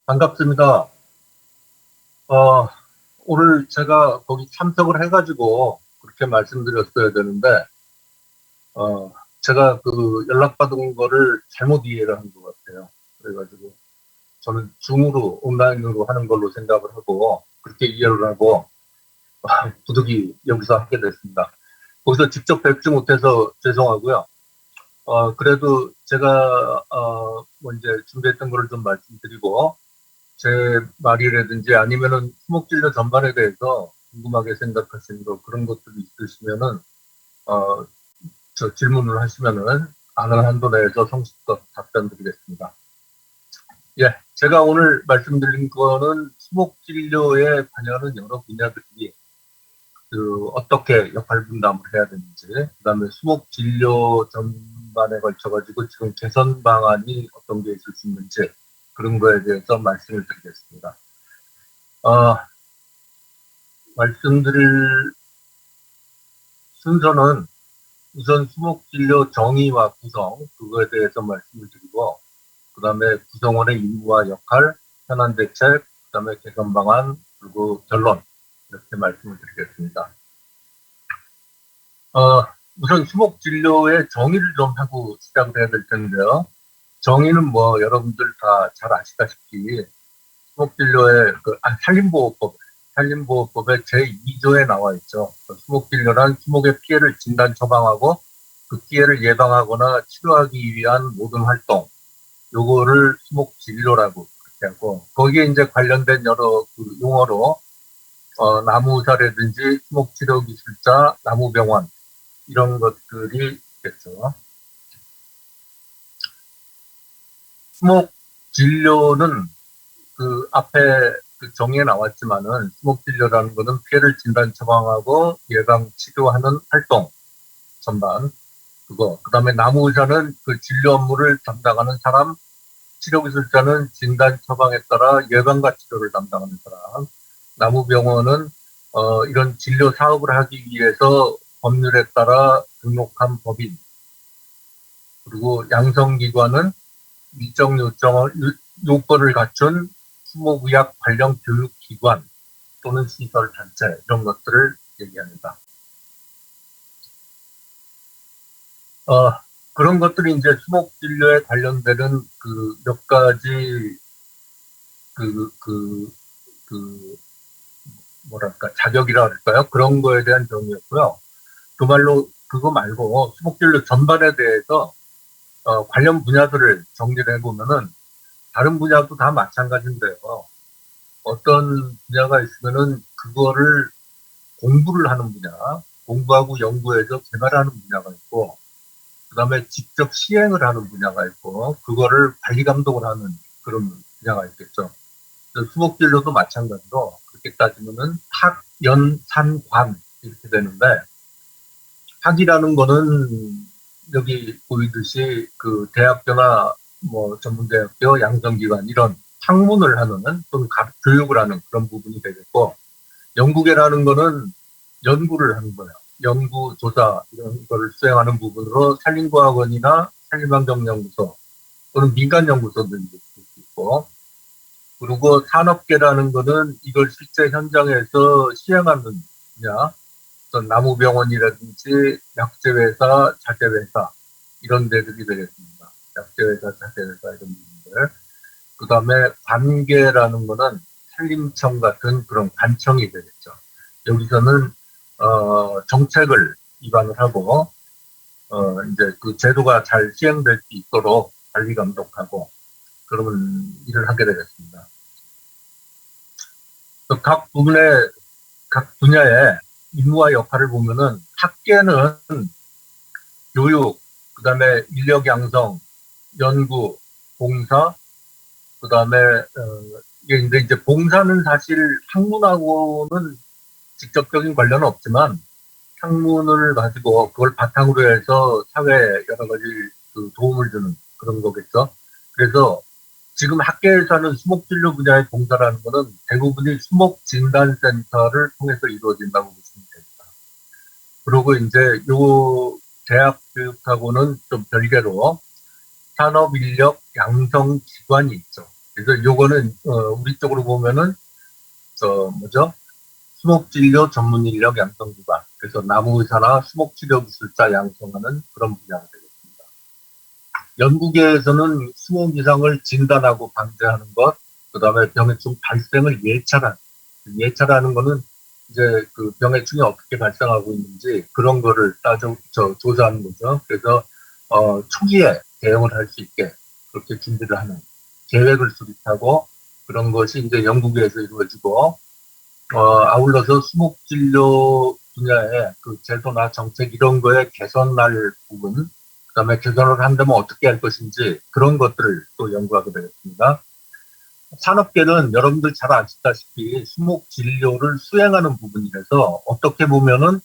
반갑습니다. 어, 오늘 제가 거기 참석을 해가지고 그렇게 말씀드렸어야 되는데, 어, 제가 그 연락받은 거를 잘못 이해를 한 것 같아요. 그래가지고 저는 줌으로, 온라인으로 하는 걸로 생각을 하고, 그렇게 이해를 하고, 부득이 여기서 하게 됐습니다. 거기서 직접 뵙지 못해서 죄송하고요. 그래도 제가, 뭐 이제 준비했던 거를 좀 말씀드리고, 제 말이라든지 아니면은 수목진료 전반에 대해서 궁금하게 생각하시는 거 그런 것들이 있으시면은 어, 저 질문을 하시면은 아는 한도 내에서 성실껏 답변드리겠습니다. 예, 제가 오늘 말씀드린 거는 수목진료에 관여하는 여러 분야들이 그 어떻게 역할 분담을 해야 되는지, 그다음에 수목진료 전반에 걸쳐가지고 지금 개선 방안이 어떤 게 있을 수 있는지 그런 거에 대해서 말씀을 드리겠습니다. 어, 말씀드릴 순서는 우선 수목진료 정의와 구성, 그거에 대해서 말씀을 드리고, 그 다음에 구성원의 임무와 역할, 현안 대책, 그 다음에 개선 방안, 그리고 결론, 이렇게 말씀을 드리겠습니다. 우선 수목진료의 정의를 좀 하고 시작을 해야 될 텐데요. 정의는 뭐 여러분들 다 잘 아시다시피 수목진료의 산림보호법의 제2조에 나와 있죠. 수목진료란 수목의 피해를 진단 처방하고 그 피해를 예방하거나 치료하기 위한 모든 활동, 요거를 수목진료라고 그렇게 하고 거기에 이제 관련된 여러 그 용어로 나무사라든지 수목치료기술자, 나무병원 이런 것들이 있겠죠. 수목진료는 그 앞에 그 정의에 나왔지만은 수목진료라는 것은 피해를 진단 처방하고 예방 치료하는 활동 전반 그거 그다음에 나무의사는 그 진료 업무를 담당하는 사람, 치료기술자는 진단 처방에 따라 예방과 치료를 담당하는 사람, 나무병원은 이런 진료 사업을 하기 위해서 법률에 따라 등록한 법인, 그리고 양성기관은 일정 요건을 갖춘 수목의학 관련 교육기관 또는 시설단체 이런 것들을 얘기합니다. 그런 것들이 이제 수목진료에 관련되는 그 몇 가지 그, 그, 그, 뭐랄까, 자격이라 할까요? 그런 거에 대한 정의였고요. 그 말로, 그거 말고 수목진료 전반에 대해서 관련 분야들을 정리를 해보면은 다른 분야도 다 마찬가지인데요. 어떤 분야가 있으면은 그거를 공부를 하는 분야, 공부하고 연구해서 개발하는 분야가 있고, 그 다음에 직접 시행을 하는 분야가 있고, 그거를 관리 감독을 하는 그런 분야가 있겠죠. 수목진료도 마찬가지로 그렇게 따지면은 학, 연, 산, 관 이렇게 되는데, 학이라는 거는 여기 보이듯이 그 대학교나 뭐 전문대학교, 양성기관 이런 학문을 하는 또는 교육을 하는 그런 부분이 되겠고, 연구계라는 거는 연구를 하는 거예요. 연구, 조사 이런 거를 수행하는 부분으로 산림과학원이나 산림환경연구소 또는 민간연구소들이 있고, 그리고 산업계라는 거는 이걸 실제 현장에서 시행하는 분야, 어떤 나무병원이라든지 약재회사, 자재회사 이런 데들이 되겠습니다. 약재회사, 자재회사 이런 부분들. 그 다음에 관계라는 거는 산림청 같은 그런 관청이 되겠죠. 여기서는 정책을 입안을 하고 이제 그 제도가 잘 시행될 수 있도록 관리 감독하고 그런 일을 하게 되겠습니다. 각 부분의 각 분야의 임무와 역할을 보면은 학계는 교육, 그다음에 인력 양성, 연구, 봉사, 그다음에 이게 이제 봉사는 사실 학문하고는 직접적인 관련은 없지만 학문을 가지고 그걸 바탕으로 해서 사회에 여러 가지 그 도움을 주는 그런 거겠죠. 그래서 지금 학계에서 하는 수목진료 분야의 봉사라는 것은 대부분이 수목진단센터를 통해서 이루어진다고 보시면 됩니다. 그리고 이제 요 대학 교육하고는 좀 별개로 산업인력 양성기관이 있죠. 그래서 요거는, 우리 쪽으로 보면은, 뭐죠? 수목진료 전문 인력 양성기관. 그래서 나무의사나 수목치료기술자 양성하는 그런 분야가 되겠습니다. 연구계에서는 수목 이상을 진단하고 방지하는 것, 그 다음에 병해충 발생을 예찰하는 거는 이제 그 병해충이 어떻게 발생하고 있는지 그런 거를 조사하는 거죠. 그래서, 초기에 대응을 할 수 있게 그렇게 준비를 하는 계획을 수립하고 그런 것이 이제 연구계에서 이루어지고, 아울러서 수목진료 분야의 그 제도나 정책 이런 거에 개선할 부분, 그다음에 개선을 한다면 어떻게 할 것인지 그런 것들을 또 연구하게 되겠습니다. 산업계는 여러분들 잘 아시다시피 수목진료를 수행하는 부분이라서 어떻게 보면은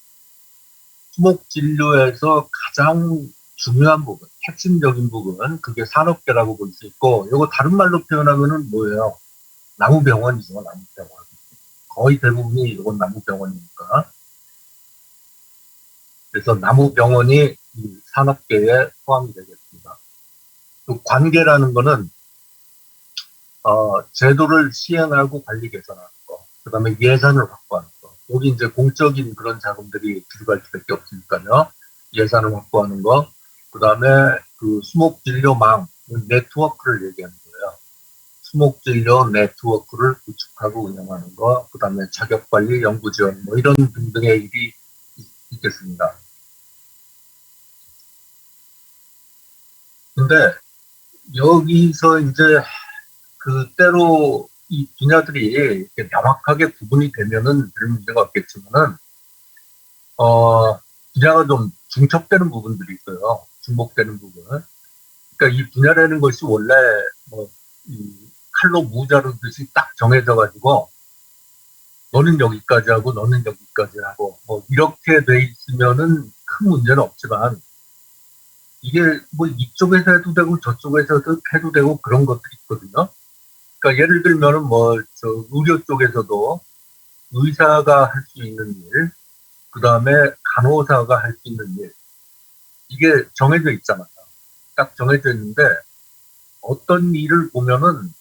수목진료에서 가장 중요한 부분, 핵심적인 부분, 그게 산업계라고 볼 수 있고, 이거 다른 말로 표현하면은 뭐예요? 나무병원이죠, 나무병원. 거의 대부분이 이건 나무병원이니까. 그래서 나무병원이 이 산업계에 포함이 되겠습니다. 또 관계라는 거는 제도를 시행하고 관리 개선하는 거, 그 다음에 예산을 확보하는 거. 여기 이제 공적인 그런 자금들이 들어갈 수밖에 없으니까요. 예산을 확보하는 거, 그 다음에 그 수목진료망 네트워크를 얘기하는 거예요. 수목진료 네트워크를 구축하고 운영하는 거, 그 다음에 자격관리, 연구지원, 뭐 이런 등등의 일이 있겠습니다. 근데 여기서 이제 그 때로 이 분야들이 이렇게 명확하게 구분이 되면은 별 문제가 없겠지만은, 분야가 좀 중첩되는 부분들이 있어요. 중복되는 부분. 그러니까 이 분야라는 것이 원래 뭐, 이 칼로 무자르듯이 딱 정해져 가지고 너는 여기까지 하고 너는 여기까지 하고 뭐 이렇게 돼 있으면은 큰 문제는 없지만 이게 뭐 이쪽에서 해도 되고 저쪽에서 해도 되고 그런 것들이 있거든요. 그러니까 예를 들면은 뭐 저 의료 쪽에서도 의사가 할 수 있는 일, 그 다음에 간호사가 할 수 있는 일, 이게 정해져 있잖아요. 딱 정해져 있는데 어떤 일을 보면은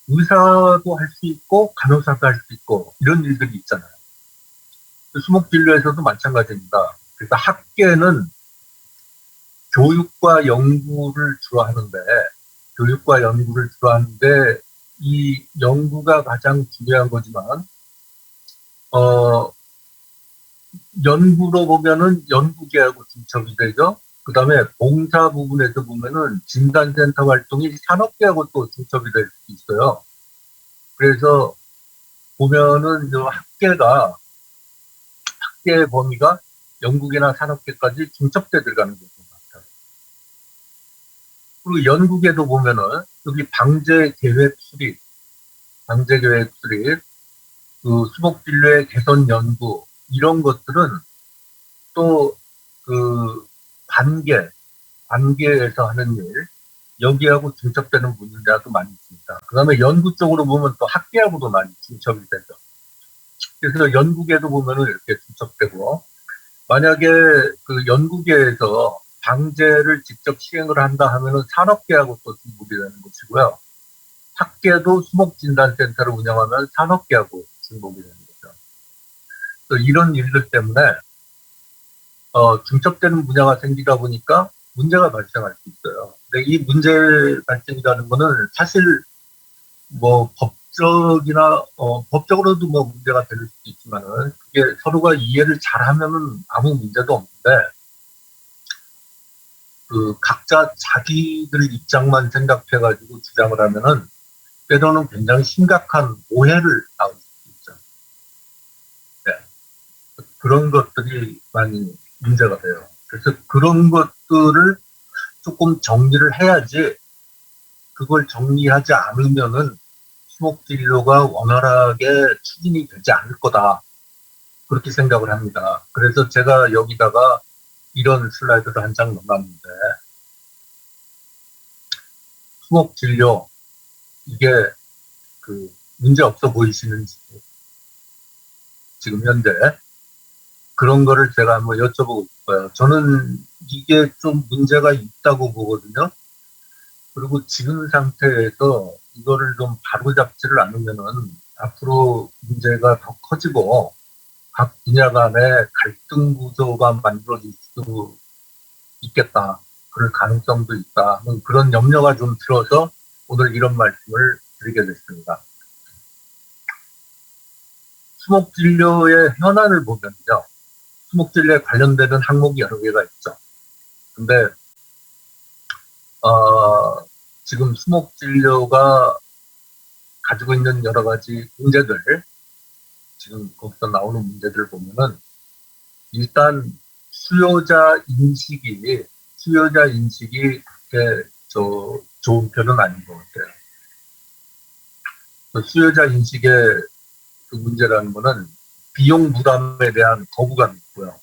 의사도 할 수 있고 간호사도 할 수 있고 이런 일들이 있잖아요. 수목진료에서도 마찬가지입니다. 그래서 학계는 교육과 연구를 주로 하는데, 이 연구가 가장 중요한 거지만, 어, 연구로 보면은 연구계하고 중첩이 되죠. 그 다음에 봉사 부분에서 보면은 진단센터 활동이 산업계하고 또 중첩이 될 수 있어요. 그래서 보면은 학계의 범위가 연구계나 산업계까지 중첩돼 들어가는 경우가 많아요. 그리고 연구계도 보면은 여기 방제 계획 수립, 그 수목진료의 개선 연구 이런 것들은 또 그 관계에서 하는 일 여기하고 중첩되는 분야도 많이 있습니다. 그다음에 연구 쪽으로 보면 또 학계하고도 많이 중첩이 되죠. 그래서 연구계도 보면은 이렇게 중첩되고 만약에 그 연구계에서 방제를 직접 시행을 한다 하면은 산업계하고 또 중복이 되는 것이고요. 학계도 수목진단센터를 운영하면 산업계하고 중복이 되는 거죠. 또 이런 일들 때문에 중첩되는 분야가 생기다 보니까 문제가 발생할 수 있어요. 근데 이 문제 발생이라는 거는 사실 뭐 법적으로도 뭐 문제가 될 수도 있지만은 그게 서로가 이해를 잘하면은 아무 문제도 없는데 그 각자 자기들 입장만 생각해가지고 주장을 하면은 때로는 굉장히 심각한 오해를 낳을 수 있죠. 네. 그런 것들이 많이 문제가 돼요. 그래서 그런 것들을 조금 정리를 해야지 그걸 정리하지 않으면은 수목진료가 원활하게 추진이 되지 않을 거다. 그렇게 생각을 합니다. 그래서 제가 여기다가 이런 슬라이드를 한 장 넣어놨는데 수목진료 이게 그 문제 없어 보이시는지 지금 현재 그런 거를 제가 한번 여쭤보고 싶어요. 저는 이게 좀 문제가 있다고 보거든요. 그리고 지금 상태에서 이거를 좀 바로잡지를 않으면은 앞으로 문제가 더 커지고 각 분야 간의 갈등 구조가 만들어질 수도 있겠다. 그럴 가능성도 있다. 그런 염려가 좀 들어서 오늘 이런 말씀을 드리게 됐습니다. 수목진료의 현안을 보면요. 수목진료에 관련되는 항목이 여러 개가 있죠. 근데 지금 수목진료가 가지고 있는 여러 가지 문제들, 지금 거기서 나오는 문제들을 보면은 일단 수요자 인식이 그렇게 좋은 편은 아닌 것 같아요. 그 수요자 인식의 그 문제라는 거는 비용 부담에 대한 거부감이 있고요.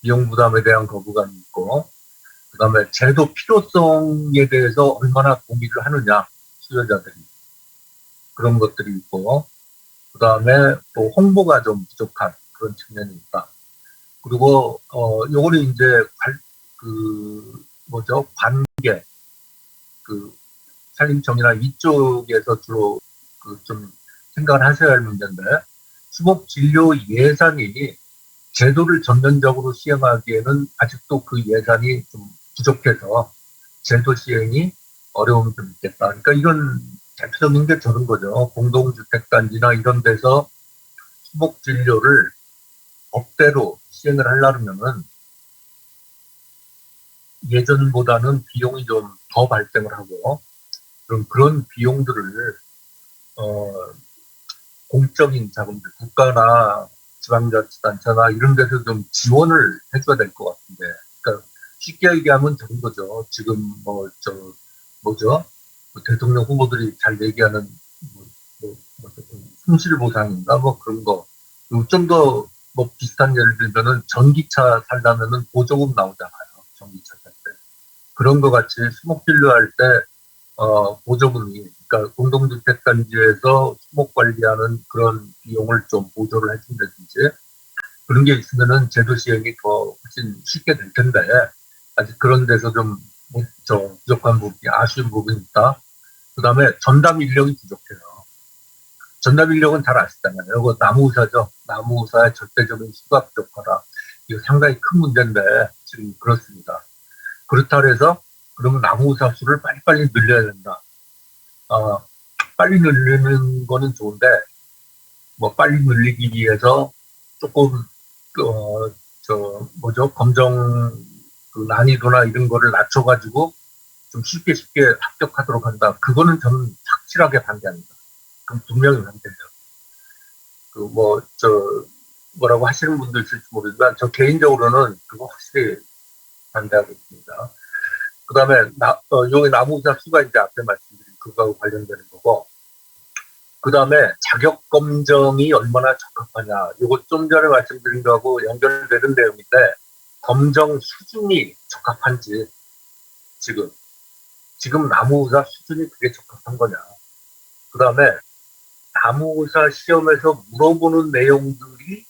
비용 부담에 대한 거부감이 있고, 그 다음에 제도 필요성에 대해서 얼마나 동의를 하느냐, 수요자들이. 그런 것들이 있고, 그 다음에 또 홍보가 좀 부족한 그런 측면이 있다. 그리고, 요거는 이제, 관계, 산림청이나 이쪽에서 주로 좀 생각을 하셔야 할 문제인데, 수목진료 예산이 제도를 전면적으로 시행하기에는 아직도 그 예산이 좀 부족해서 제도 시행이 어려움이 좀 있겠다. 그러니까 이건 대표적인 게 저런 거죠. 공동주택단지나 이런 데서 수목진료를 법대로 시행을 하려면은 예전보다는 비용이 좀 더 발생을 하고, 그런 비용들을 공적인 자금들, 국가나 지방자치단체나 이런 데서 좀 지원을 해줘야 될 것 같은데, 그러니까 쉽게 얘기하면 저런 거죠. 지금 대통령 후보들이 잘 얘기하는 손실보상인가 그런 거. 좀 더 비슷한 예를 들면은 전기차 살려면은 보조금 나오잖아요. 전기차 살 때. 그런 거 같이 수목진료할 때 보조금이, 그러니까 공동주택단지에서 수목 관리하는 그런 비용을 좀 보조를 해준다든지, 그런 게 있으면은 제도 시행이 더 훨씬 쉽게 될 텐데, 아직 그런 데서 좀, 부족한 부분이, 아쉬운 부분이 있다. 그 다음에 전담 인력이 부족해요. 전담 인력은 잘 아시잖아요. 이거 나무의사죠. 나무의사의 절대적인 수가 부족하다. 이거 상당히 큰 문제인데, 지금 그렇습니다. 그렇다 해서, 그러면 나무의사 수를 빨리빨리 늘려야 된다. 빨리 늘리는 거는 좋은데, 빨리 늘리기 위해서 조금, 검정 난이도나 이런 거를 낮춰가지고 좀 쉽게 합격하도록 한다. 그거는 저는 확실하게 반대합니다. 그럼 분명히 반대해요. 뭐라고 하시는 분도 있을지 모르지만, 저 개인적으로는 그거 확실히 반대하고 있습니다. 그 다음에, 여기 나무의사 수가 이제 앞에 말씀드린 그거하고 관련되는 거고, 그 다음에 자격 검정이 얼마나 적합하냐. 이거 좀 전에 말씀드린 거하고 연결되는 내용인데, 검정 수준이 적합한지, 지금 나무의사 수준이 그게 적합한 거냐. 그 다음에 나무의사 시험에서 물어보는 내용들이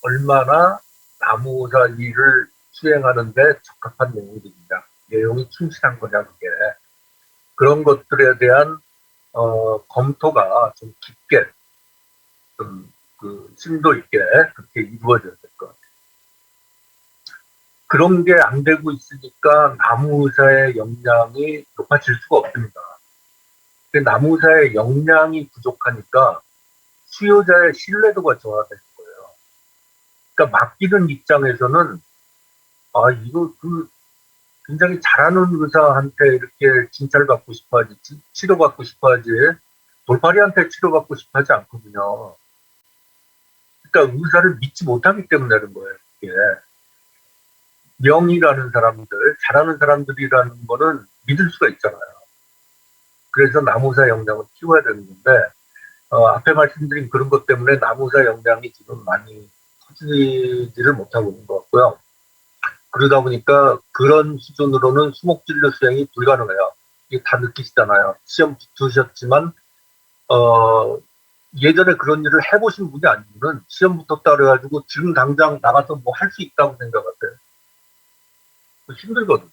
얼마나 나무의사 일을 수행하는데 적합한 내용들이냐. 내용이 충실한 거냐, 그게. 그런 것들에 대한 검토가 좀 깊게, 좀 심도 있게 그렇게 이루어져야 될 것 같아요. 그런 게 안 되고 있으니까 나무의사의 역량이 높아질 수가 없습니다. 나무의사의 역량이 부족하니까 수요자의 신뢰도가 저하되는 거예요. 그러니까 맡기는 입장에서는 이거 굉장히 잘하는 의사한테 이렇게 진찰받고 싶어하지, 치료받고 싶어하지, 돌팔이한테 치료받고 싶어하지 않거든요. 그러니까 의사를 믿지 못하기 때문에 그런 거예요. 이게. 명이라는 사람들, 잘하는 사람들이라는 거는 믿을 수가 있잖아요. 그래서 나무의사 역량을 키워야 되는 건데, 앞에 말씀드린 그런 것 때문에 나무의사 역량이 지금 많이 커지지를 못하고 있는 것 같고요. 그러다 보니까 그런 수준으로는 수목진료 수행이 불가능해요. 이게 다 느끼시잖아요. 시험 붙으셨지만, 예전에 그런 일을 해보신 분이 아니면 시험 붙었다 그래가지고 지금 당장 나가서 뭐 할 수 있다고 생각하세요? 힘들거든요.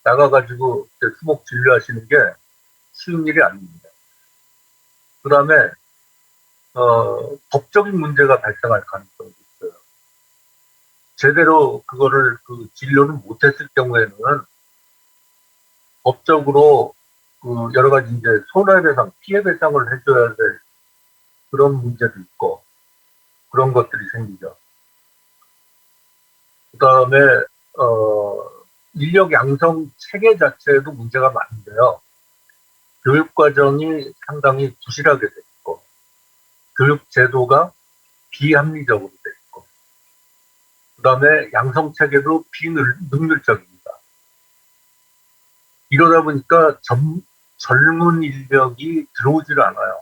나가가지고 수목 진료하시는 게 쉬운 일이 아닙니다. 그 다음에 법적인 문제가 발생할 가능성이 있어요. 제대로 그거를 진료를 못했을 경우에는 법적으로 여러 가지 이제 손해배상, 피해배상을 해줘야 될 그런 문제도 있고 그런 것들이 생기죠. 그 다음에 인력 양성 체계 자체에도 문제가 많은데요. 교육 과정이 상당히 부실하게 돼 있고 교육 제도가 비합리적으로 돼 있고 그 다음에 양성 체계도 비능률적입니다. 이러다 보니까 젊은 인력이 들어오질 않아요.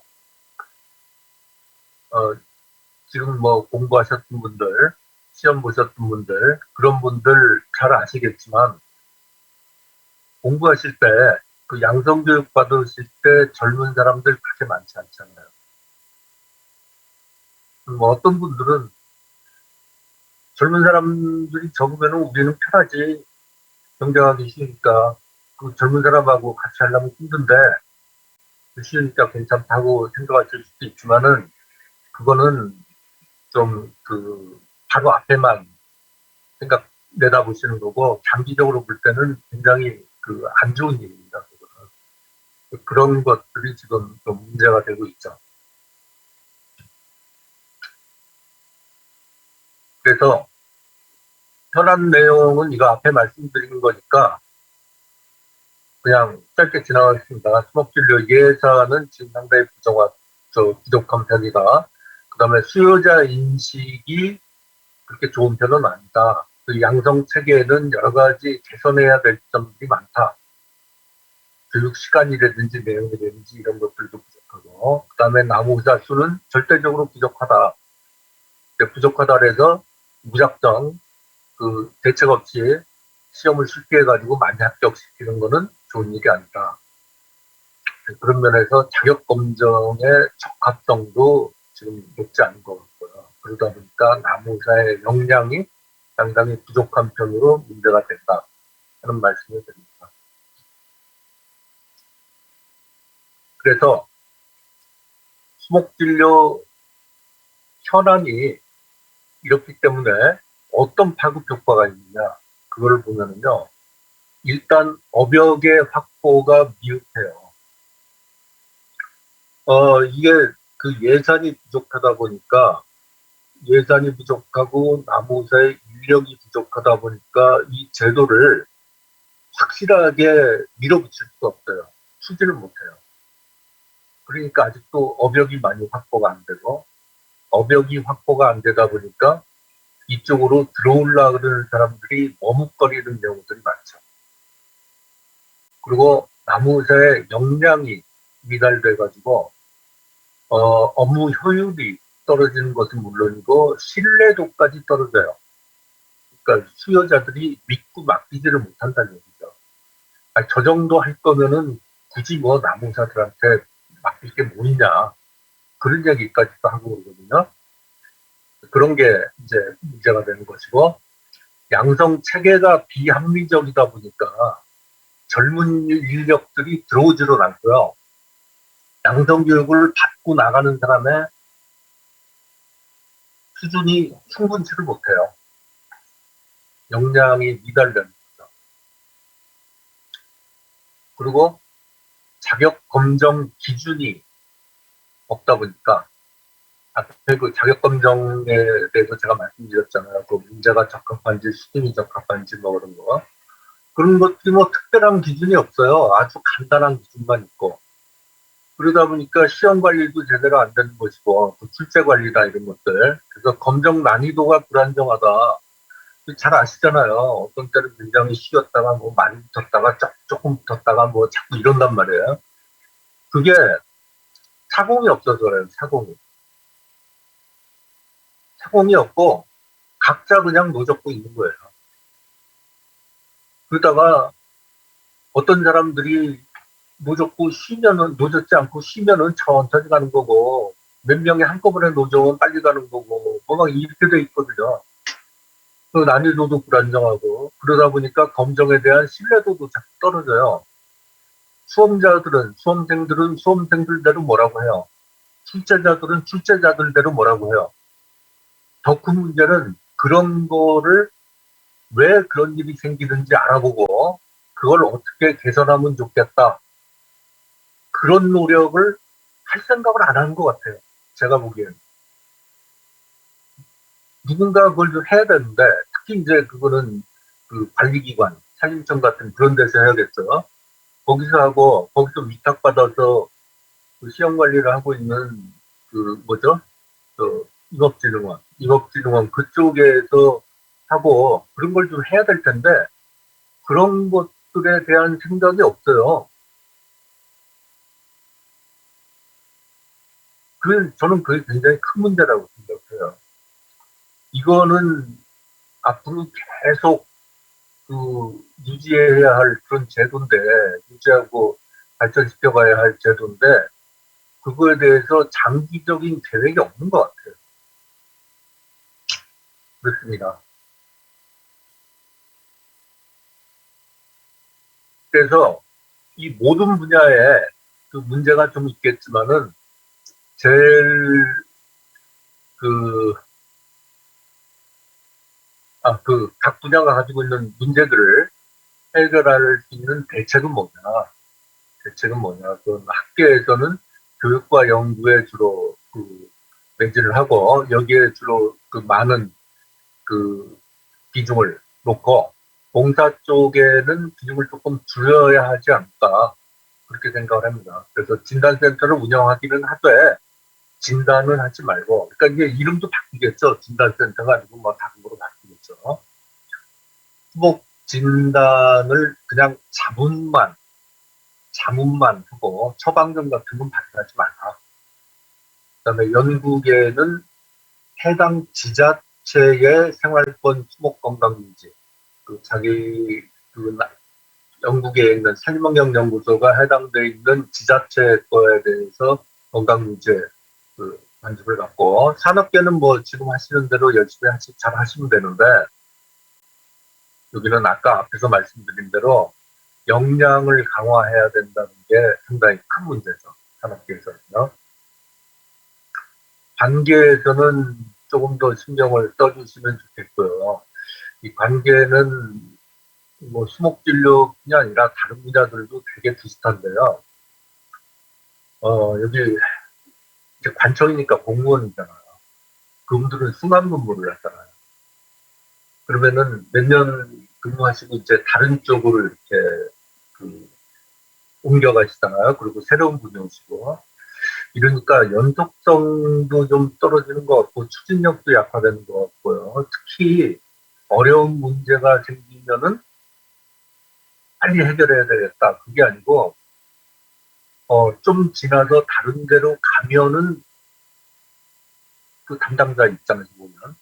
지금 뭐 공부하셨던 분들, 시험 보셨던 분들, 그런 분들 잘 아시겠지만 공부하실 때 양성교육 받으실 때 젊은 사람들 그렇게 많지 않잖아요. 뭐 어떤 분들은 젊은 사람들이 적으면 우리는 편하지, 경쟁하기 쉬우니까 젊은 사람하고 같이 하려면 힘든데 쉬우니까 괜찮다고 생각하실 수도 있지만은 그거는 좀 바로 앞에만 내다보시는 거고 장기적으로 볼 때는 굉장히 안 좋은 일입니다. 그거는. 그런 것들이 지금 좀 문제가 되고 있죠. 그래서 현안 내용은 이거 앞에 말씀드린 거니까 그냥 짧게 지나가겠습니다. 수목진료 예산은 지금 상당히 부족한 편이다. 그 다음에 수요자 인식이 그렇게 좋은 편은 아니다. 양성 체계에는 여러 가지 개선해야 될 점들이 많다. 교육 시간이라든지 내용이라든지 이런 것들도 부족하고, 그 다음에 나무의사 수는 절대적으로 부족하다. 부족하다 그래서 무작정 대책 없이 시험을 쉽게 해가지고 많이 합격시키는 거는 좋은 일이 아니다. 그런 면에서 자격검정의 적합성도 지금 높지 않은 것 같고요. 그러다 보니까 나무의사의 역량이 상당히 부족한 편으로 문제가 된다 하는 말씀을 드립니다. 그래서 수목진료 현안이 이렇기 때문에 어떤 파급 효과가 있느냐 그거를 보면은요, 일단 업역의 확보가 미흡해요. 이게 예산이 부족하다 보니까 예산이 부족하고 나무의사의 인력이 부족하다 보니까 이 제도를 확실하게 밀어붙일 수가 없어요. 추진을 못해요. 그러니까 아직도 업역이 많이 확보가 안 되고 업역이 확보가 안 되다 보니까 이쪽으로 들어오려고 그러는 사람들이 머뭇거리는 경우들이 많죠. 그리고 나무의사의 역량이 미달돼가지고 업무 효율이 떨어지는 것은 물론이고 신뢰도까지 떨어져요. 그러니까 수요자들이 믿고 맡기지를 못한다는 얘기죠. 저 정도 할 거면은 굳이 뭐 나무의사들한테 맡길 게 뭐냐 그런 얘기까지도 하고 그러거든요. 그런 게 이제 문제가 되는 것이고, 양성 체계가 비합리적이다 보니까 젊은 인력들이 들어오지를 않고요. 양성 교육을 받고 나가는 사람의 수준이 충분치를 못해요. 역량이 미달되는 거죠. 그리고 자격 검정 기준이 없다 보니까 앞에 자격 검정에 대해서 제가 말씀드렸잖아요. 문제가 적합한지 수준이 적합한지 뭐 그런 거. 그런 것들이 뭐 특별한 기준이 없어요. 아주 간단한 기준만 있고. 그러다 보니까 시험 관리도 제대로 안 되는 것이고, 출제 관리다 이런 것들. 그래서 검정 난이도가 불안정하다. 잘 아시잖아요. 어떤 때는 굉장히 쉬었다가 뭐 많이 붙었다가 조금 붙었다가 뭐 자꾸 이런단 말이에요. 그게 사공이 없어서 그래요. 사공이 없고 각자 그냥 노젓고 있는 거예요. 그러다가 어떤 사람들이 노젓지 않고 쉬면은 천천히 가는 거고, 몇 명이 한꺼번에 노져면 빨리 가는 거고, 뭐 막 이렇게 돼 있거든요. 난이도도 불안정하고, 그러다 보니까 검정에 대한 신뢰도도 자꾸 떨어져요. 수험생들은 수험생들대로 뭐라고 해요. 출제자들은 출제자들대로 뭐라고 해요. 더 큰 문제는 그런 거를 왜 그런 일이 생기는지 알아보고 그걸 어떻게 개선하면 좋겠다. 그런 노력을 할 생각을 안 하는 것 같아요. 제가 보기엔. 누군가 그걸 좀 해야 되는데, 특히 이제 그거는 그 관리기관, 산림청 같은 그런 데서 해야겠죠. 거기서 하고, 거기서 위탁받아서 그 시험 관리를 하고 있는 그 뭐죠? 인업진흥원 그쪽에서 하고 그런 걸 좀 해야 될 텐데, 그런 것들에 대한 생각이 없어요. 저는 그게 굉장히 큰 문제라고 생각해요. 이거는 앞으로 계속 유지해야 할 그런 제도인데, 유지하고 발전시켜가야 할 제도인데, 그거에 대해서 장기적인 계획이 없는 것 같아요. 그렇습니다. 그래서 이 모든 분야에 그 문제가 좀 있겠지만은, 제일 그, 각 분야가 가지고 있는 문제들을 해결할 수 있는 대책은 뭐냐. 그 학계에서는 교육과 연구에 주로 매진을 하고, 여기에 주로 그 많은 그 비중을 놓고, 봉사 쪽에는 비중을 조금 줄여야 하지 않을까, 그렇게 생각을 합니다. 그래서 진단센터를 운영하기는 하되, 진단은 하지 말고, 그러니까 이게 이름도 바뀌겠죠. 진단센터가 아니고 뭐 다른 거로 바뀌겠죠. 수복 진단을 그냥 자문만 하고 처방전 같은 건 발표하지 말라. 그다음에 연구계는 해당 지자체의 생활권 수목 건강 유지, 자기 연구계에 있는 산림환경연구소가 해당되어 있는 지자체 거에 대해서 건강 유지에 관심을 갖고, 산업계는 뭐 지금 하시는 대로 열심히 잘 하시면 되는데, 여기는 아까 앞에서 말씀드린 대로 역량을 강화해야 된다는 게 상당히 큰 문제죠. 산업계에서는요. 관계에서는 조금 더 신경을 써주시면 좋겠고요. 이 관계는 뭐 수목진료뿐이 아니라 다른 분야들도 되게 비슷한데요. 여기 이제 관청이니까 공무원이잖아요. 그분들은 순환 근무를 하잖아요. 그러면은 몇 년 근무하시고 이제 다른 쪽으로 이렇게 옮겨가시잖아요. 그리고 새로운 분이 오시고. 이러니까 연속성도 좀 떨어지는 것 같고, 추진력도 약화되는 것 같고요. 특히 어려운 문제가 생기면은 빨리 해결해야 되겠다. 그게 아니고, 좀 지나서 다른 데로 가면은 그 담당자 입장에서 보면,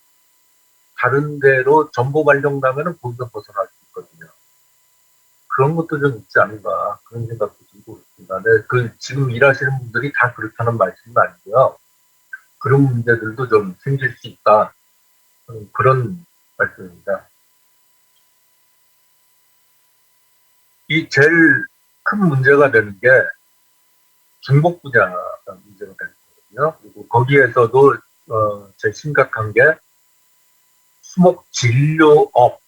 다른 데로 정보 발령나면은 거기서 벗어날 수 있거든요. 그런 것도 좀 있지 않은가, 그런 생각도 들고 있습니다. 네, 지금 일하시는 분들이 다 그렇다는 말씀은 아니고요. 그런 문제들도 좀 생길 수 있다. 그런 말씀입니다. 이 제일 큰 문제가 되는 게 중복 분야가 문제가 되는 거거든요. 그리고 거기에서도 제일 심각한 게 수목 진료업,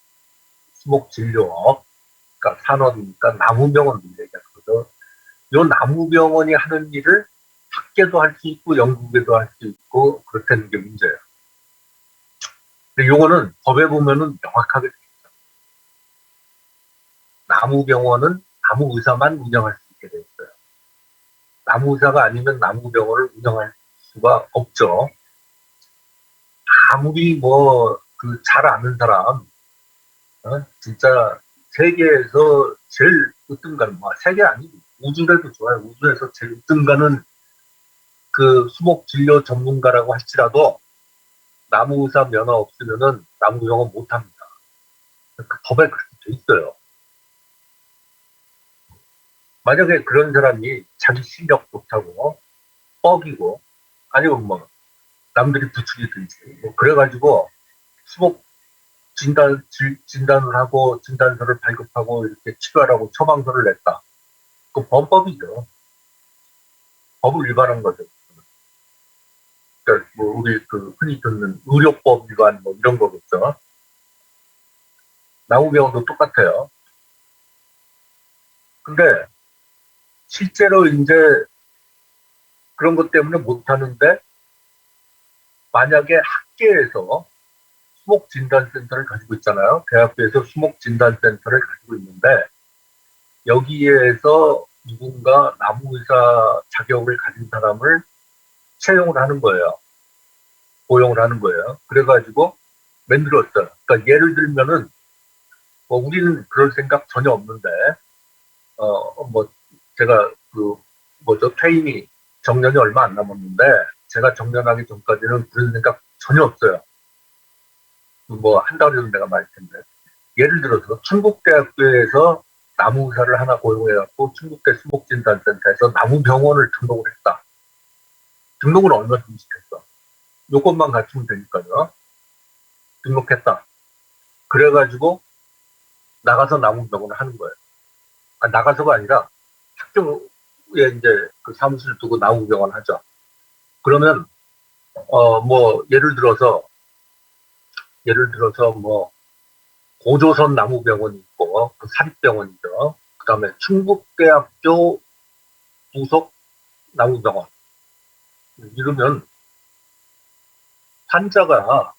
그러니까 산업이니까 나무병원들 얘기하는 거죠. 이 나무병원이 하는 일을 학계도 할 수 있고 연구계도 할 수 있고 그렇다는 게 문제예요. 근데 요거는 법에 보면은 명확하게 돼 있죠. 나무병원은 나무의사만 운영할 수 있게 돼 있어요. 나무의사가 아니면 나무병원을 운영할 수가 없죠. 아무리 잘 아는 사람, 진짜 세계에서 제일 으뜸가는, 세계 아니고 우주라도 좋아요. 우주에서 제일 으뜸가는 그 수목 진료 전문가라고 할지라도 나무의사 면허 없으면은 나무병원 못 합니다. 그 법에 그렇게 돼 있어요. 만약에 그런 사람이 자기 실력 좋다고 뻑이고, 아니면 남들이 부추기든지 그래가지고 수목 진단을 하고 진단서를 발급하고 이렇게 치료하라고 처방서를 냈다. 그 범법이죠. 법을 위반한 거죠. 그러니까 뭐 우리 그 흔히 듣는 의료법 위반 뭐 이런 거겠죠. 나무병원도 똑같아요. 근데 실제로 이제 그런 것 때문에 못 하는데 만약에 학계에서 수목진단센터를 가지고 있잖아요. 대학교에서 수목진단센터를 가지고 있는데 여기에서 누군가 나무의사 자격을 가진 사람을 채용을 하는 거예요. 고용을 하는 거예요. 그래가지고 만들었어요. 그러니까 예를 들면은 뭐 우리는 그럴 생각 전혀 없는데 뭐 제가 그 뭐죠 퇴임이 정년이 얼마 안 남았는데 제가 정년하기 전까지는 그런 생각 전혀 없어요. 뭐 한 달 정도 내가 말할 텐데 예를 들어서 충북대학교에서 나무의사를 하나 고용해갖고 충북대 수목진단센터에서 나무병원을 등록을 했다. 등록을 얼마 중식했어. 요것만 갖추면 되니까요. 등록했다. 그래가지고 나가서 나무병원을 하는 거예요. 아, 나가서가 아니라 학교에 이제 그 사무실 두고 나무병원 하죠. 그러면 뭐 예를 들어서 뭐 고조선 나무병원이 있고 그 사립병원이죠. 그다음에 충북대학교 부속 나무병원 이러면 환자가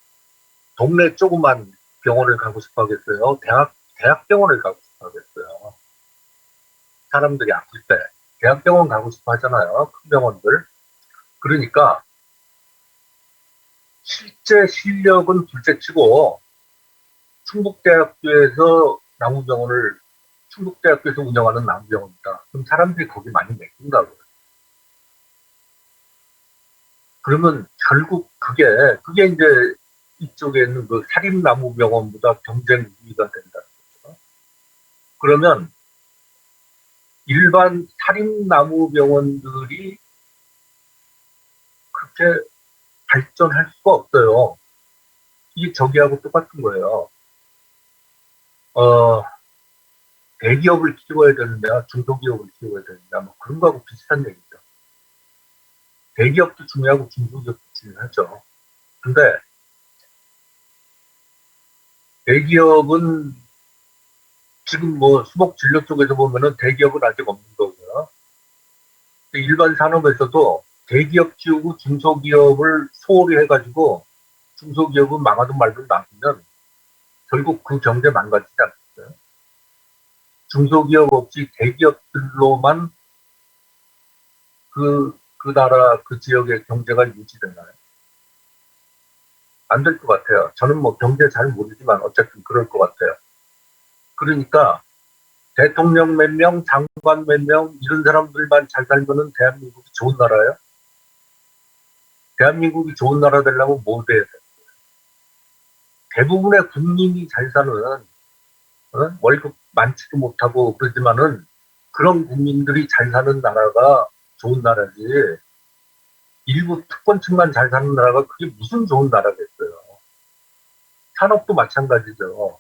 동네 조그만 병원을 가고 싶어 하겠어요? 대학병원을 가고 싶어 하겠어요? 사람들이 아플 때 대학병원 가고 싶어 하잖아요. 큰 병원들. 그러니까 실제 실력은 둘째치고 충북대학교에서 운영하는 나무병원이다. 그럼 사람들이 거기 많이 맡긴다고요. 그러면 결국 그게 이제 이쪽에 있는 그 사립나무병원보다 경쟁 우위가 된다는 거죠. 그러면 일반 사립나무병원들이 그렇게 발전할 수가 없어요. 이게 저기하고 똑같은 거예요. 대기업을 키워야 되느냐, 중소기업을 키워야 되느냐, 뭐 그런 거하고 비슷한 얘기죠. 대기업도 중요하고 중소기업도 중요하죠. 근데 대기업은 지금 뭐 수목 진료 쪽에서 보면은 대기업은 아직 없는 거고요. 일반 산업에서도 대기업 키우고 중소기업을 소홀히 해가지고 중소기업은 망하든 말든 놔두면 결국 그 경제 망가지지 않겠어요? 중소기업 없이 대기업들로만 그 나라 그 지역의 경제가 유지되나요? 안 될 것 같아요. 저는 뭐 경제 잘 모르지만 어쨌든 그럴 것 같아요. 그러니까 대통령 몇 명, 장관 몇 명 이런 사람들만 잘 살면은 대한민국이 좋은 나라예요? 대한민국이 좋은 나라 되려면 뭐 돼야 돼요? 대부분의 국민이 잘 사는 월급 많지도 못하고 그러지만은 그런 국민들이 잘 사는 나라가 좋은 나라지 일부 특권층만 잘 사는 나라가 그게 무슨 좋은 나라겠어요. 산업도 마찬가지죠.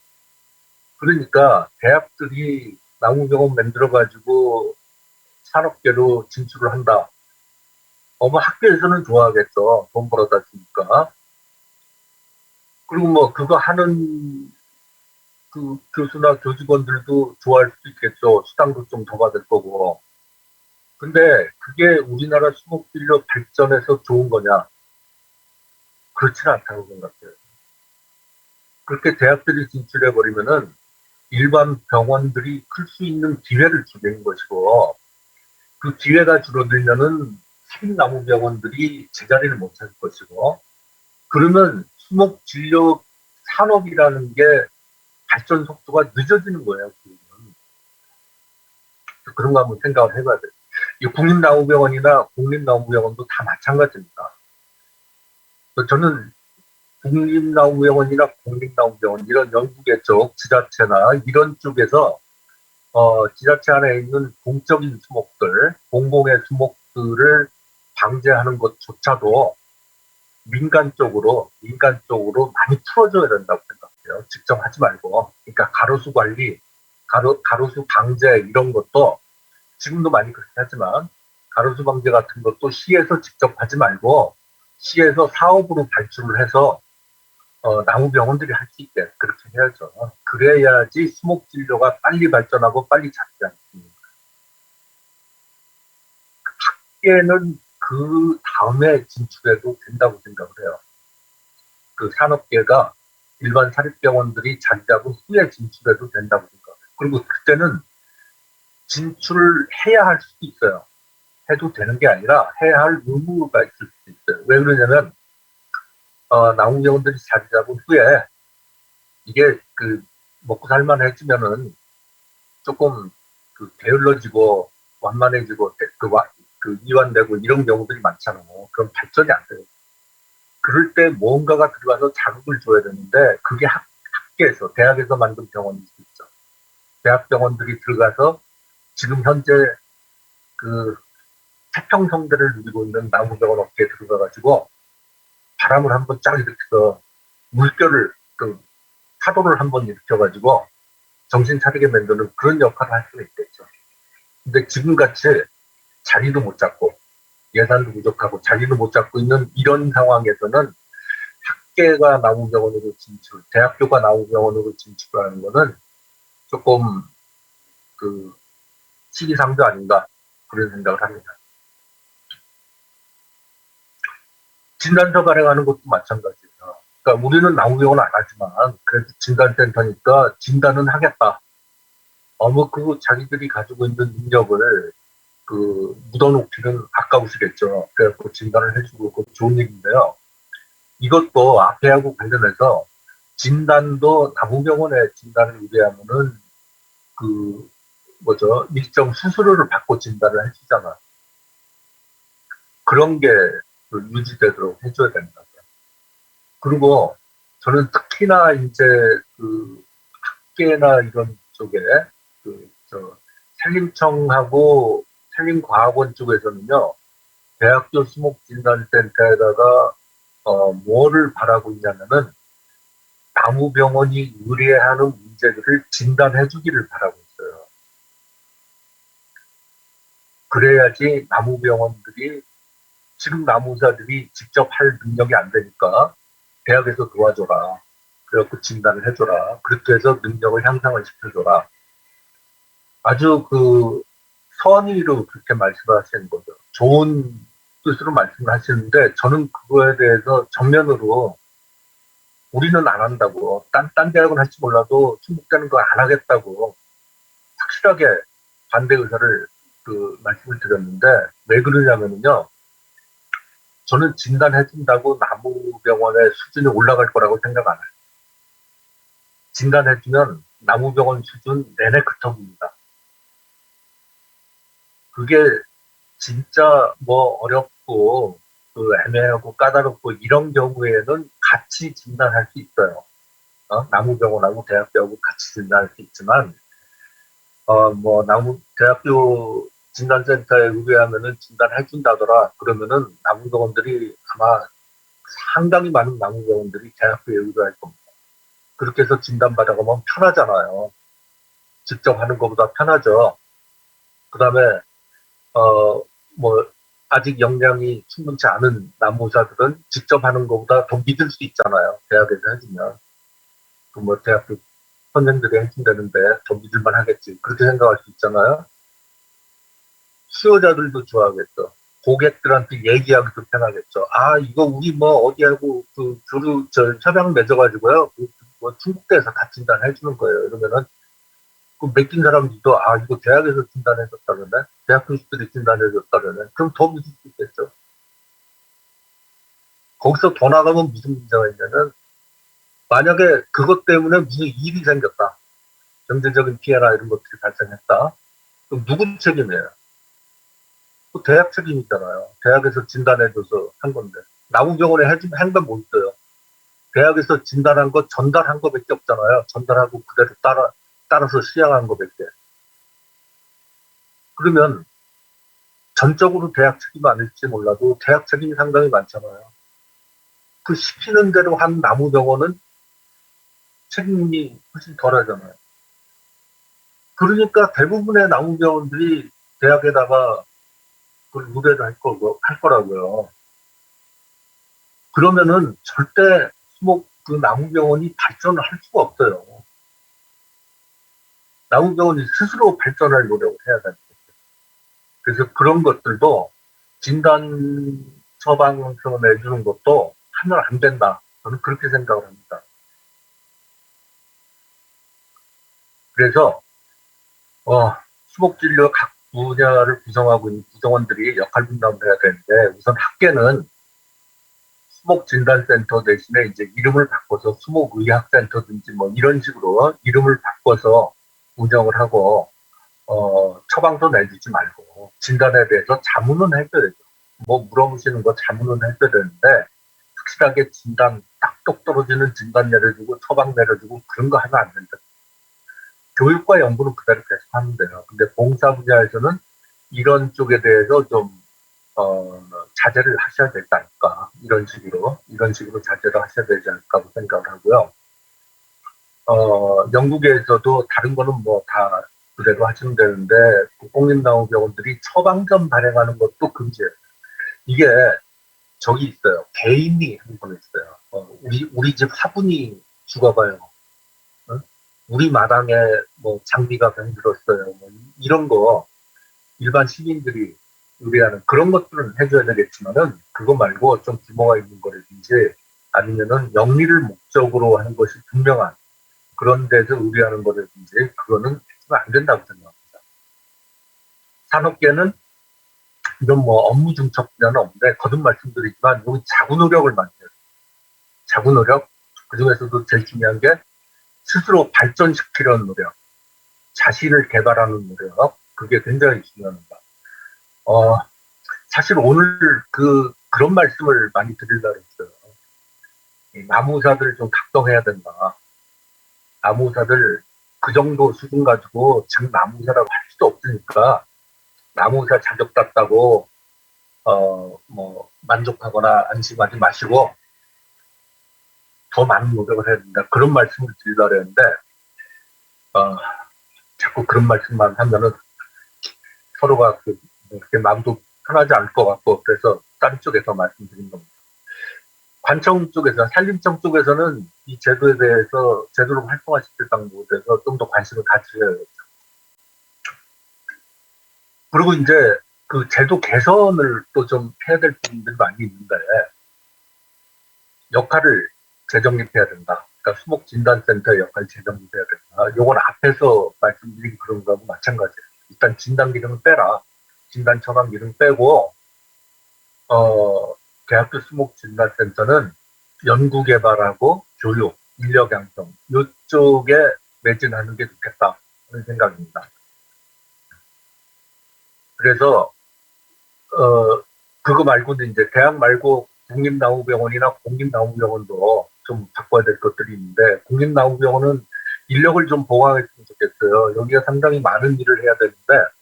그러니까 대학들이 나무병원 만들어가지고 산업계로 진출을 한다. 뭐 학교에서는 좋아하겠죠. 돈 벌어다 주니까. 그리고 뭐 그거 하는 그 교수나 교직원들도 좋아할 수도 있겠죠. 수당도 좀 더 받을 거고. 근데 그게 우리나라 수목진료 발전에서 좋은 거냐? 그렇지는 않다고 생각해요. 그렇게 대학들이 진출해버리면은 일반 병원들이 클 수 있는 기회를 주는 것이고, 그 기회가 줄어들면은 사립나무병원들이 제자리를 못 찾을 것이고, 그러면 수목진료 산업이라는 게 발전 속도가 늦어지는 거예요. 그런 거 한번 생각을 해봐야 돼요. 이 국립나무병원이나 공립나무병원도 다 마찬가지입니다. 저는 국립나무병원이나 공립나무병원 이런 연구계 쪽 지자체나 이런 쪽에서 지자체 안에 있는 공적인 수목들, 공공의 수목들을 방제하는 것조차도 민간 쪽으로 많이 풀어줘야 된다고 생각해요. 같아요. 직접 하지 말고. 그러니까 가로수 관리, 가로수 방제 이런 것도 지금도 많이 그렇게 하지만 가로수 방제 같은 것도 시에서 직접 하지 말고 시에서 사업으로 발주를 해서 나무 병원들이 할 수 있게 그렇게 해야죠. 그래야지 수목 진료가 빨리 발전하고 빨리 잡지 않습니다. 학계는 그 다음에 진출해도 된다고 생각을 해요. 그 산업계가 일반 사립병원들이 자리 잡은 후에 진출해도 된다고 생각해요. 그리고 그때는 진출해야 할 수도 있어요. 해도 되는 게 아니라 해야 할 의무가 있을 수도 있어요. 왜 그러냐면 나무병원들이 자리 잡은 후에 이게 그 먹고 살만해지면은 조금 그 게을러지고 완만해지고 그 이완되고 이런 경우들이 많잖아요. 그럼 발전이 안 돼요. 그럴 때 뭔가가 들어가서 자극을 줘야 되는데 그게 학계에서 대학에서 만든 병원일 수 있죠. 대학 병원들이 들어가서 지금 현재 그 태평성대를 누리고 있는 나무병원 업계에 들어가가지고 바람을 한번 쫙 일으켜서 물결을 그 파도를 한번 일으켜가지고 정신 차리게 만드는 그런 역할을 할 수가 있겠죠. 근데 지금같이 자리도 못 잡고 예산도 부족하고 자리도 못 잡고 있는 이런 상황에서는 학계가 나무병원으로 진출, 대학교가 나무병원으로 진출하는 거는 조금 그 시기상조 아닌가 그런 생각을 합니다. 진단서 발행하는 것도 마찬가지예요. 그러니까 우리는 나무병원 안 하지만 그래도 진단센터니까 진단은 하겠다. 그 자기들이 가지고 있는 능력을 그 묻어놓기는 아까우시겠죠. 그래서 진단을 해주고 그 좋은 얘기인데요. 이것도 앞에하고 관련해서 진단도 나무병원에 진단을 의뢰하면은 그 뭐죠 일정 수수료를 받고 진단을 해주잖아. 그런 게 유지되도록 해줘야 된다. 그리고 저는 특히나 이제 그 학계나 이런 쪽에 저 산림청하고 산림과학원 쪽에서는요 대학교 수목진단센터에다가 뭐를 바라고 있냐면은 나무병원이 의뢰하는 문제들을 진단해 주기를 바라고 있어요. 그래야지 나무병원들이 지금 나무사들이 직접 할 능력이 안 되니까 대학에서 도와줘라. 그래갖고 진단을 해줘라. 그렇게 해서 능력을 향상을 시켜줘라. 아주 그 선의로 그렇게 말씀하시는 거죠. 좋은 뜻으로 말씀을 하시는데 저는 그거에 대해서 정면으로 우리는 안 한다고 딴 대학은 할지 몰라도 충북대는 거 안 하겠다고 확실하게 반대 의사를 그 말씀을 드렸는데 왜 그러냐면요. 저는 진단해준다고 나무병원의 수준이 올라갈 거라고 생각 안 해요. 진단해주면 나무병원 수준 내내 그턱입니다. 그게 진짜 뭐 어렵고 그 애매하고 까다롭고 이런 경우에는 같이 진단할 수 있어요. 나무병원하고 대학교하고 같이 진단할 수 있지만 뭐 대학교 진단센터에 의뢰하면은 진단해준다더라. 그러면은 나무병원들이 아마 상당히 많은 나무병원들이 대학교에 의뢰할 겁니다. 그렇게 해서 진단받아가면 편하잖아요. 직접 하는 것보다 편하죠. 그 다음에 뭐 아직 역량이 충분치 않은 나무사들은 직접 하는 것보다 더 믿을 수 있잖아요. 대학에서 해주면. 뭐 대학교 선생들이 해준다는데 더 믿을만 하겠지. 그렇게 생각할 수 있잖아요. 수요자들도 좋아하겠죠. 고객들한테 얘기하기도 편하겠죠. 이거 우리 뭐 어디하고 협약 맺어가지고요. 뭐 중국대에서 다 진단해주는 거예요. 이러면은 그 맡긴 사람들도 이거 대학에서 진단해줬다는데 대학 교수들이 진단해줬다는데 그럼 더 믿을 수 있겠죠. 거기서 더 나가면 무슨 문제가 있냐면 만약에 그것 때문에 무슨 일이 생겼다. 경제적인 피해나 이런 것들이 발생했다. 그럼 누구 책임이에요? 그 대학 책임이잖아요. 대학에서 진단해줘서 한 건데. 나무병원에 해준 행동 못 써요. 대학에서 진단한 거 전달한 거밖에 없잖아요. 전달하고 그대로 따라서 시행한 거밖에. 그러면 전적으로 대학 책임 아닐지 몰라도 대학 책임이 상당히 많잖아요. 그 시키는 대로 한 나무병원은 책임이 훨씬 덜하잖아요. 그러니까 대부분의 남부병원들이 대학에다가 그걸 의뢰를 할 거라고요. 그러면은 절대 그 남부병원이 발전을 할 수가 없어요. 남부병원이 스스로 발전할 노력을 해야 되는 거죠. 그래서 그런 것들도 진단 처방서 내주는 것도 하면 안 된다. 저는 그렇게 생각을 합니다. 그래서 수복진료 각 분야를 구성하고 있는 구성원들이 역할 분담을 해야 되는데 우선 학계는 수목진단센터 대신에 이제 이름을 바꿔서 수목의학센터든지 뭐 이런 식으로 이름을 바꿔서 운영을 하고 처방도 내주지 말고 진단에 대해서 자문은 해줘야 되죠. 뭐 물어보시는 거 자문은 해줘야 되는데 확실하게 진단 딱똑 떨어지는 진단 내려주고 처방 내려주고 그런 거 하면 안 된다. 교육과 연구는 그대로 계속 하면 돼요. 근데 봉사 분야에서는 이런 쪽에 대해서 좀 자제를 하셔야 되지 않을까. 이런 식으로 자제를 하셔야 되지 않을까 생각을 하고요. 영국에서도 다른 거는 뭐 다 그대로 하시면 되는데, 국공립나무병원들이 처방전 발행하는 것도 금지예요. 이게 저기 있어요. 개인이 한 번 있어요. 우리 집 화분이 죽어가요. 어? 우리 마당에 뭐 장비가 병들었어요. 뭐 이런 거 일반 시민들이 의뢰하는 그런 것들은 해줘야 되겠지만은 그거 말고 좀 규모가 있는 거라든지 아니면은 영리를 목적으로 하는 것이 분명한 그런 데서 의뢰하는 거라든지 그거는 해주면 안 된다고 생각합니다. 산업계는 이런 뭐 업무 중첩 분야는 없는데 거듭 말씀드리지만 여기 자구 노력을 많이 해요. 자구 노력 그 중에서도 제일 중요한 게 스스로 발전시키려는 노력, 자신을 개발하는 노력 그게 굉장히 중요합니다. 사실 오늘 그런 말씀을 많이 드리려고 했어요. 나무사들 좀 각성해야 된다. 나무사들 그 정도 수준 가지고 지금 나무사라고 할 수도 없으니까 나무사 자격 땄다고 뭐 만족하거나 안심하지 마시고 더 많은 노력을 해야 된다. 그런 말씀을 드리려고 했는데 자꾸 그런 말씀만 하면은 서로가 그렇게 마음도 편하지 않을 것 같고 그래서 다른 쪽에서 말씀드린 겁니다. 관청 쪽에서 산림청 쪽에서는 이 제도에 대해서 제도로 활성화시킬 방법에 대해서 좀 더 관심을 가지셔야겠죠. 그리고 이제 그 제도 개선을 또 좀 해야 될 부분들이 많이 있는데 역할을 재정립해야 된다. 그러니까 수목진단센터의 역할 재정립해야 된다. 요건 앞에서 말씀드린 그런 거하고 마찬가지예요. 일단 진단 기능을 빼라. 진단 처방 기능 빼고 대학교 수목진단센터는 연구개발하고 교육, 인력 양성 이쪽에 매진하는 게 좋겠다 하는 생각입니다. 그래서 그거 말고도 이제 대학 말고 국립나무병원이나 공립나무병원도 좀 바꿔야 될 것들이 있는데 국립나무병원은 인력을 좀 보강했으면 좋겠어요. 여기가 상당히 많은 일을 해야 되는데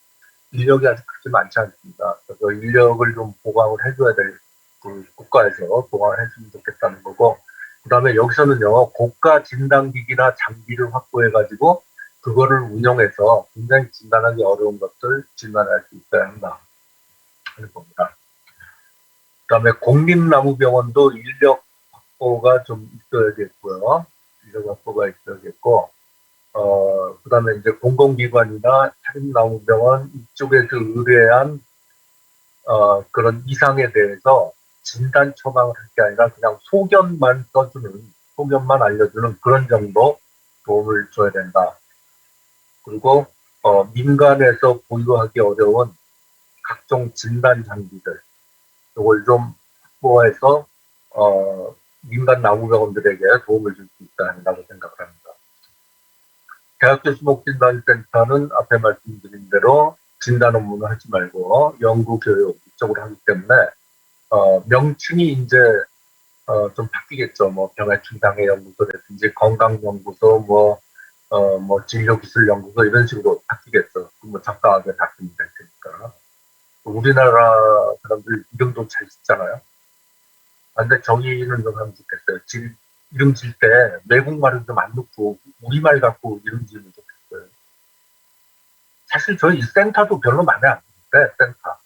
인력이 아직 그렇게 많지 않습니다. 그래서 인력을 좀 보강을 해줘야 될 국가에서 보강을 했으면 좋겠다는 거고 그 다음에 여기서는요 고가 진단기기나 장비를 확보해가지고 그거를 운영해서 굉장히 진단하기 어려운 것들 진단할 수 있어야 한다 하는 겁니다. 그 다음에 공립나무병원도 인력 확보가 좀 있어야겠고요. 인력 확보가 있어야겠고 그 다음에 이제 공공기관이나 사립나무병원 이쪽에서 의뢰한 그런 이상에 대해서 진단 처방을 할 게 아니라 그냥 소견만 알려주는 그런 정도 도움을 줘야 된다. 그리고 민간에서 보유하기 어려운 각종 진단 장비들 이걸 좀 확보해서 민간 나무병원들에게 도움을 줄 수 있다 한다고 생각을 합니다. 대학교 수목진단센터는 앞에 말씀드린 대로 진단 업무는 하지 말고 연구 교육 이쪽으로 하기 때문에 명칭이 이제 좀 바뀌겠죠. 뭐 병해충당해연구소라든지 건강연구소, 뭐 진료기술연구소 이런 식으로 바뀌겠죠. 뭐 적당하게 바뀌면 될 테니까. 우리나라 사람들 이름도 잘 짓잖아요. 근데 정의는 좀 하면 좋겠어요. 이름 질 때 외국말은 좀 안 넣고 우리말 갖고 이름 지으면 좋겠어요. 사실 저희 센터도 별로 마음에 안 드는데, 센터.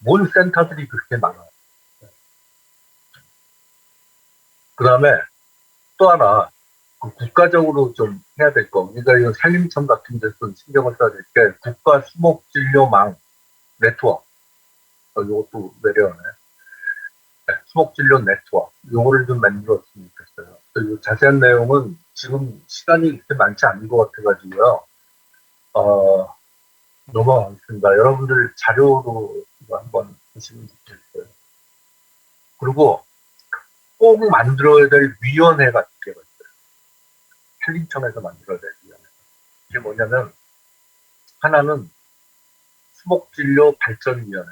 뭔 센터들이 그렇게 많아요. 그 다음에 또 하나, 그 국가적으로 좀 해야 될 거. 우리가 이 산림청 같은 데서 신경을 써야 될 게 국가 수목진료망 네트워크. 이것도 내려오네. 네, 수목진료 네트워크. 요거를 좀 만들었으면 좋겠어요. 그 자세한 내용은 지금 시간이 그렇게 많지 않은 것 같아가지고요. 넘어가겠습니다. 여러분들 자료로 이거 한번 보시면 좋겠어요. 그리고 꼭 만들어야 될 위원회 같은 게 있어요. 산림청에서 만들어야 될 위원회. 이게 뭐냐면, 하나는 수목진료 발전위원회.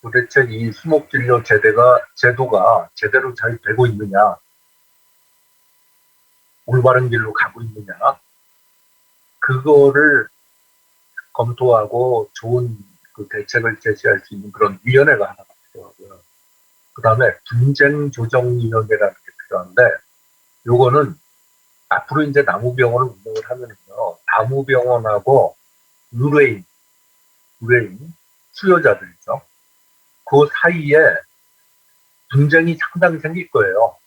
도대체 이 수목진료 제도가 제대로 잘 되고 있느냐, 올바른 길로 가고 있느냐, 그거를 검토하고 좋은 그 대책을 제시할 수 있는 그런 위원회가 하나 필요하고요. 그 다음에 분쟁조정위원회라는 게 필요한데, 요거는 앞으로 이제 나무병원을 운영을 하면은요, 나무병원하고 의뢰인, 수요자들이죠. 그 사이에 분쟁이 상당히 생길 거예요.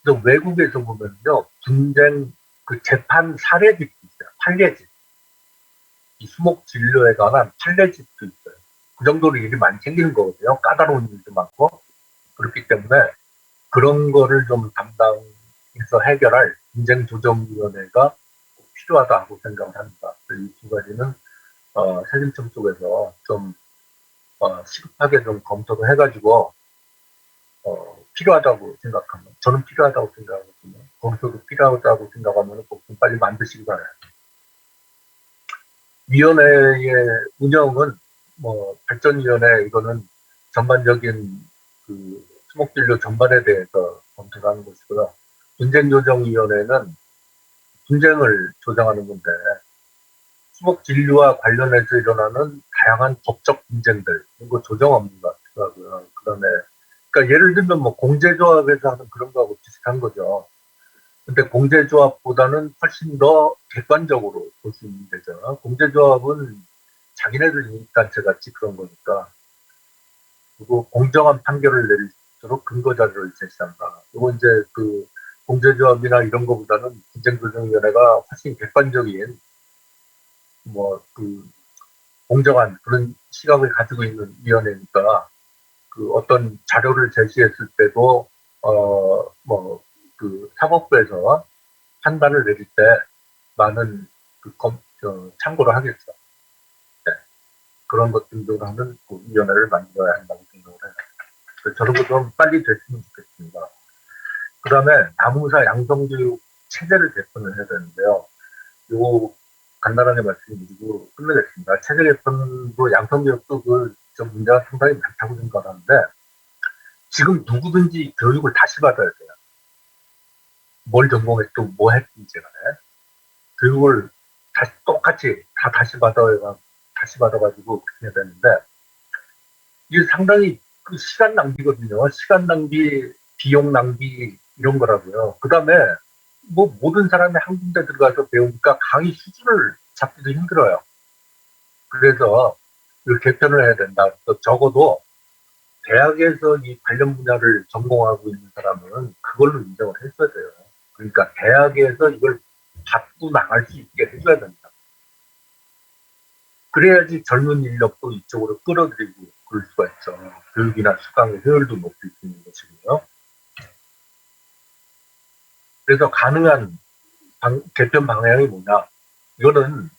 그래서 외국에서 보면요, 분쟁, 그 재판 사례집도 있어요. 판례집. 이 수목 진료에 관한 판례집도 있어요. 그 정도로 일이 많이 생기는 거거든요. 까다로운 일도 많고. 그렇기 때문에 그런 거를 좀 담당해서 해결할 분쟁조정위원회가 필요하다고 생각을 합니다. 이 두 가지는 산림청 쪽에서 좀 시급하게 좀 검토를 해가지고 필요하다고 생각하면, 저는 필요하다고 생각하거든요. 거기서도 필요하다고 생각하면 꼭 좀 빨리 만드시기 바라요. 위원회의 운영은 발전위원회, 이거는 전반적인 그 수목진료 전반에 대해서 검토를 하는 것이고요. 분쟁조정위원회는 분쟁을 조정하는 건데, 수목진료와 관련해서 일어나는 다양한 법적 분쟁들, 이거 조정 없는 것 같더라고요. 그 다음에, 그러니까 예를 들면 공제조합에서 하는 그런 거하고 비슷한 거죠. 근데 공제조합보다는 훨씬 더 객관적으로 볼 수 있는 데죠. 공제조합은 자기네들 이익단체 같이 그런 거니까. 그리고 공정한 판결을 내릴 수 있도록 근거자료를 제시한다. 이거 이제 그 공제조합이나 이런 거보다는 분쟁조정위원회가 훨씬 객관적인 그 공정한 그런 시각을 가지고 있는 위원회니까 그 어떤 자료를 제시했을 때도 그 사법부에서 판단을 내릴 때 많은 참고를 하겠죠. 네. 그런 것들도 하는 그 위원회를 만들어야 한다고 생각을 해요. 저런 거 좀 빨리 됐으면 좋겠습니다. 그 다음에 나무사 양성교육 체제를 개편을 해야 되는데요. 요거 간단하게 말씀드리고 끝내겠습니다. 체제 개편도 양성교육도 좀 문제가 상당히 많다고 생각하는데, 지금 누구든지 교육을 다시 받아야 돼요. 뭘 전공했고 뭐 했든지 간에 교육을 똑같이 다 다시 받아가지고 그렇게 해야 되는데, 이게 상당히 그 시간 낭비거든요. 시간 낭비, 비용 낭비 이런 거라고요. 그 다음에 모든 사람이 한 군데 들어가서 배우니까 강의 수준을 잡기도 힘들어요. 그래서 이걸 개편을 해야 된다. 적어도 대학에서 이 관련 분야를 전공하고 있는 사람은 그걸로 인정을 했어야 돼요. 그러니까 대학에서 이걸 받고 나갈 수 있게 해줘야 된다. 그래야지 젊은 인력도 이쪽으로 끌어들이고 그럴 수가 있죠. 교육이나 수강의 효율도 높일 수 있는 것이고요. 그래서 가능한 개편 방향이 뭐냐? 이거는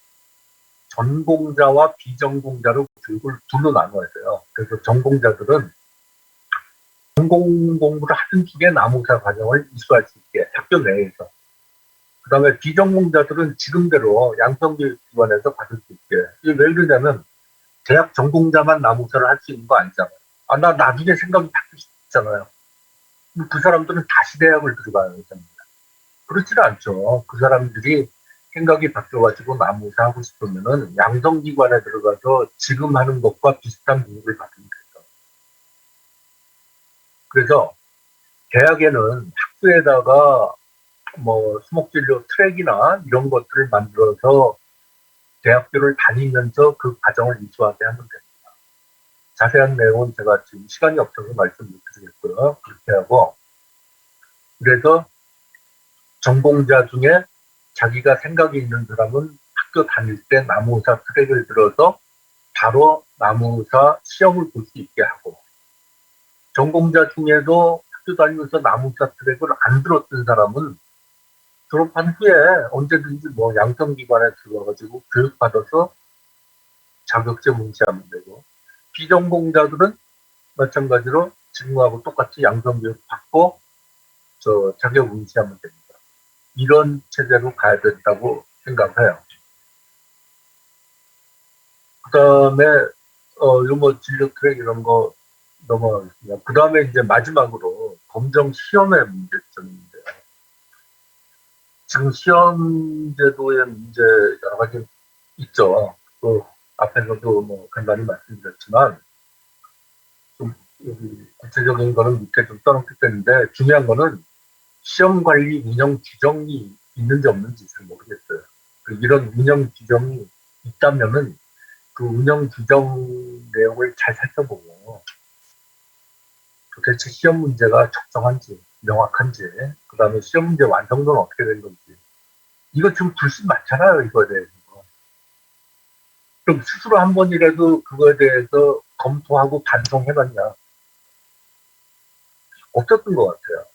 전공자와 비전공자로 교육을 둘로 나눠야 돼요. 그래서 전공자들은 전공 공부를 하던 중에 나무사 과정을 이수할 수 있게 학교 내에서. 그 다음에 비전공자들은 지금대로 양성교육기관에서 받을 수 있게. 이게 왜 그러냐면 대학 전공자만 나무사를 할 수 있는 거 아니잖아요. 나 나중에 생각이 바뀔 수 있잖아요. 그 사람들은 다시 대학을 들어가야 됩니다. 그렇지는 않죠. 그 사람들이 생각이 바뀌어가지고 나무사 하고 싶으면은 양성기관에 들어가서 지금 하는 것과 비슷한 교육을 받으면 되죠. 그래서 대학에는 학교에다가 뭐 수목진료 트랙이나 이런 것들을 만들어서 대학교를 다니면서 그 과정을 이수하게 하면 됩니다. 자세한 내용은 제가 지금 시간이 없어서 말씀 못 드리겠고요. 그렇게 하고, 그래서 전공자 중에 자기가 생각이 있는 사람은 학교 다닐 때 나무의사 트랙을 들어서 바로 나무의사 시험을 볼 수 있게 하고, 전공자 중에도 학교 다니면서 나무의사 트랙을 안 들었던 사람은 졸업한 후에 언제든지 뭐 양성기관에 들어가가지고 교육받아서 자격증 문제하면 되고, 비전공자들은 마찬가지로 지금하고 똑같이 양성교육 받고 자격 응시하면 됩니다. 이런 체제로 가야 된다고 생각해요. 그 다음에 뭐 진료 트랙 이런 거 넘어가겠습니다. 그 다음에 이제 마지막으로 검정 시험의 문제점인데요. 지금 시험 제도의 문제 여러 가지 있죠. 그 앞에서도 뭐 간단히 말씀드렸지만 좀 구체적인 거는 밑에 좀 떠놓기 때문에 중요한 거는 시험 관리 운영 규정이 있는지 없는지 잘 모르겠어요. 이런 운영 규정이 있다면은 그 운영 규정 내용을 잘 살펴보고 도대체 시험 문제가 적정한지 명확한지, 그 다음에 시험 문제 완성도는 어떻게 된 건지, 이거 지금 불신 많잖아요. 이거에 대해서. 그럼 스스로 한 번이라도 그거에 대해서 검토하고 반성해봤냐? 없었던 것 같아요.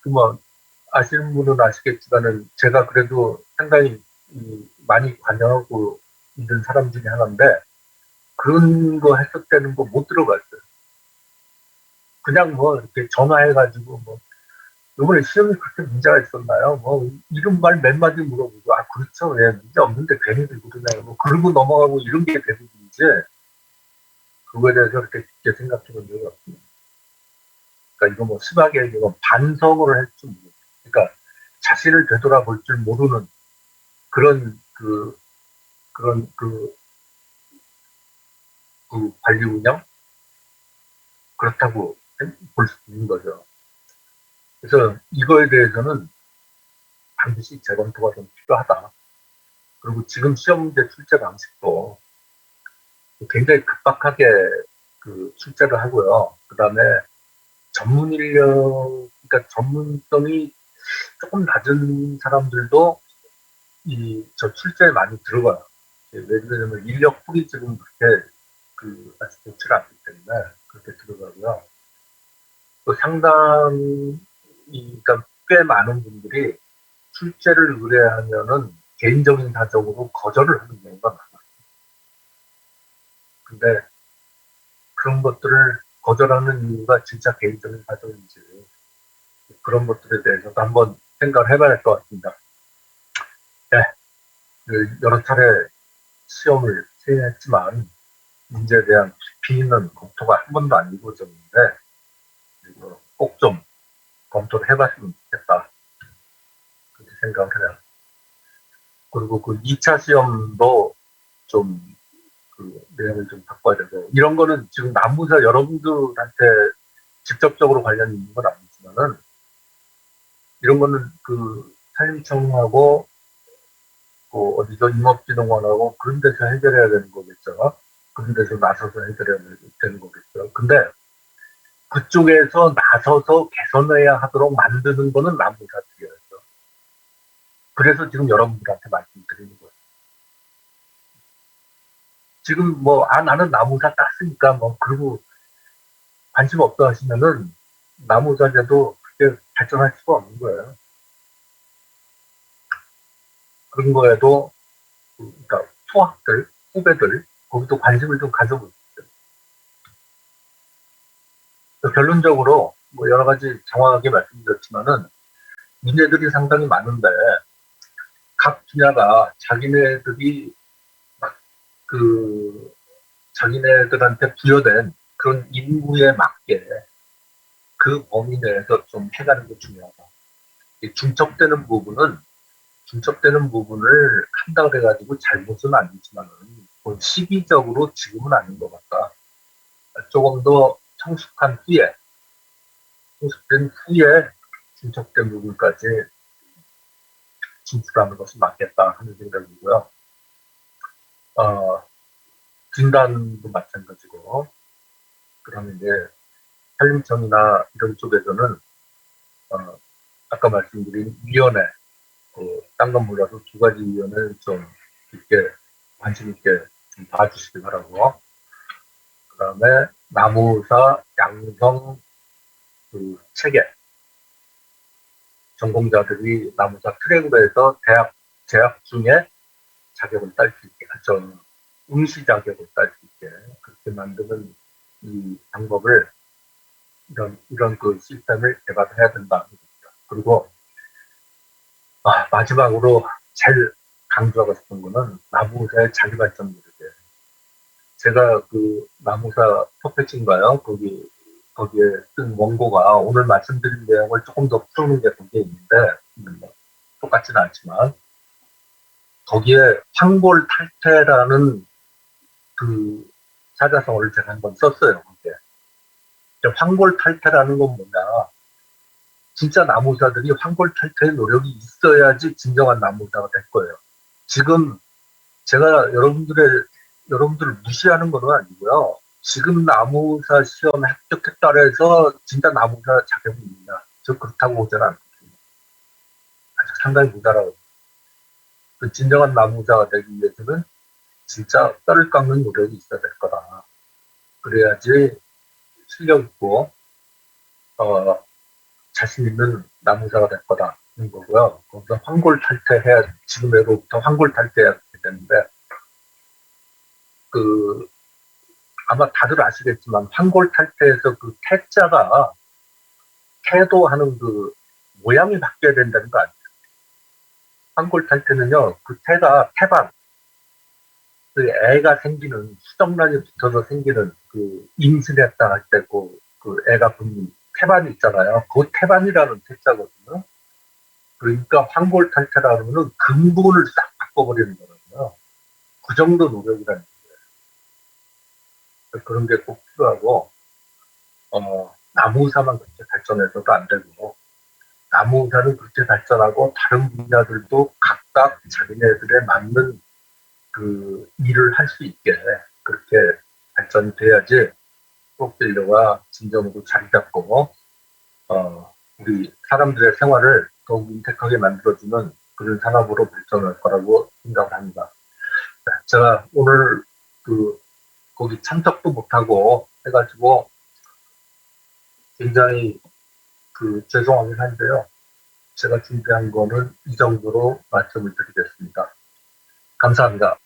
뭐 아시는 분은 아시겠지만은 제가 그래도 상당히 많이 관여하고 있는 사람 중에 하나인데, 그런 거 했었다는 거 못 들어봤어요. 그냥 뭐 이렇게 전화해가지고 뭐 이번에 시험이 그렇게 문제가 있었나요? 뭐 이런 말 몇 마디 물어보고 그렇죠. 예, 문제 없는데 괜히 들고 그러나요? 뭐 그러고 넘어가고 이런 게 대부분이지, 그거에 대해서 이렇게 깊게 생각해 본 적이 없습니다. 그러니까 이거 뭐 심하게 이거 반성을 할 줄 모르고, 그러니까 자신을 되돌아볼 줄 모르는 그런 관리 운영, 그렇다고 볼 수 있는 거죠. 그래서 이거에 대해서는 반드시 재검토가 좀 필요하다. 그리고 지금 시험 문제 출제 방식도 굉장히 급박하게 출제를 하고요. 그 다음에 전문 인력, 그러니까 전문성이 조금 낮은 사람들도 저 출제에 많이 들어가요. 왜냐면 인력 풀이 지금 그렇게 아직 좋지 않기 때문에 그렇게 들어가고요. 또 상당히, 그러니까 꽤 많은 분들이 출제를 의뢰하면은 개인적인 사정으로 거절을 하는 경우가 많아요. 근데 그런 것들을 거절하는 이유가 진짜 개인적인 사정인지, 그런 것들에 대해서도 한번 생각을 해봐야 할 것 같습니다. 네, 여러 차례 시험을 수행했지만 문제에 대한 깊이 있는 검토가 한 번도 안 이루어졌는데 꼭 좀 검토를 해봤으면 좋겠다, 그렇게 생각을 해요. 그리고 2차 시험도 좀 내용을 좀 바꿔야 되고, 이런 거는 지금 남부사 여러분들한테 직접적으로 관련이 있는 건 아니지만은, 이런 거는 산림청하고 어디서 임업진흥원하고 그런 데서 해결해야 되는 거겠죠. 그런 데서 나서서 해결해야 되는 거겠죠. 근데 그쪽에서 나서서 개선해야 하도록 만드는 거는 남부사 측이었죠. 그래서 지금 여러분들한테 말씀드리는 거예요. 지금 나는 나무사 땄으니까 그리고 관심 없어 하시면은 나무사제도 그렇게 발전할 수가 없는 거예요. 그런 거에도 그러니까 후학들, 후배들 거기도 관심을 좀 가져보십시오. 결론적으로 여러 가지 정확하게 말씀드렸지만은 문제들이 상당히 많은데, 각 분야가 자기네들이 자기네들한테 부여된 그런 임무에 맞게 그 범위 내에서 좀 해가는 게 중요하다. 중첩되는 부분을 한다고 해가지고 잘못은 아니지만은 시기적으로 지금은 아닌 것 같다. 조금 더 성숙한 후에 성숙된 후에 진척된 부분까지 진출하는 것이 맞겠다 하는 생각이고요. 진단도 마찬가지고, 그다음에 이제 산림청이나 이런 쪽에서는 아까 말씀드린 위원회, 딴 건 몰라도 두 가지 위원회를 좀 있게 관심 있게 좀 봐주시기 바라고, 그다음에 나무사 양성 그 체계 전공자들이 나무사 트랙으로 해서 대학 재학 중에 자격을 딸 수 있게, 전 응시 자격을 딸 수 있게 그렇게 만드는 이 방법을 이런 그 시스템을 개발해야 된다. 그리고 마지막으로 제일 강조하고 싶은 거는 나무사의 자기발전 노력이에요. 제가 그 나무사 퍼펙트인가요? 거기에 쓴 원고가 오늘 말씀드린 내용을 조금 더 풀어놓은 게 거기에 있는데, 똑같지는 않지만, 거기에 황골 탈퇴라는 그 사자성어를 제가 한번 썼어요. 거기에. 황골 탈퇴라는 건 뭐냐? 진짜 나무사들이 황골 탈퇴의 노력이 있어야지 진정한 나무사가 될 거예요. 지금 제가 여러분들을 무시하는 건 아니고요. 지금 나무사 시험에 합격했다고 해서 진짜 나무사 자격이 있냐? 저 그렇다고 보지는 않거든요. 아직 상당히 모자라고. 그 진정한 나무사가 되기 위해서는 진짜 뼈를 깎는 노력이 있어야 될 거다. 그래야지 실력 있고 자신 있는 나무사가 될 거다는 거고요. 거기서 황골 탈퇴해야, 지금으로부터 황골 탈퇴해야 되는데, 아마 다들 아시겠지만 황골 탈퇴에서 그 태자가 태도하는 그 모양이 바뀌어야 된다는 거 아니에요. 황골 탈퇴는요, 그 태가 태반, 그 애가 생기는 수정란이 붙어서 생기는 그 임신했다 할 때 그 애가 붙는 태반이 있잖아요. 그 태반이라는 태자거든요. 그러니까 황골 탈퇴라는 거는 근본을 싹 바꿔버리는 거거든요. 그 정도 노력이라는 거예요. 그런 게 꼭 필요하고, 나무사만 그렇게 발전해서도 안 되고, 나무사는 그렇게 발전하고 다른 분야들도 각각 자기네들에 맞는 그 일을 할 수 있게 그렇게 발전돼야지 프로필러가 진정으로 자리 잡고 우리 사람들의 생활을 더욱 윤택하게 만들어주는 그런 산업으로 발전할 거라고 생각을 합니다. 제가 오늘 거기 참석도 못하고 해가지고 굉장히 죄송하긴 한데요. 제가 준비한 거는 이 정도로 말씀을 드리겠습니다. 감사합니다.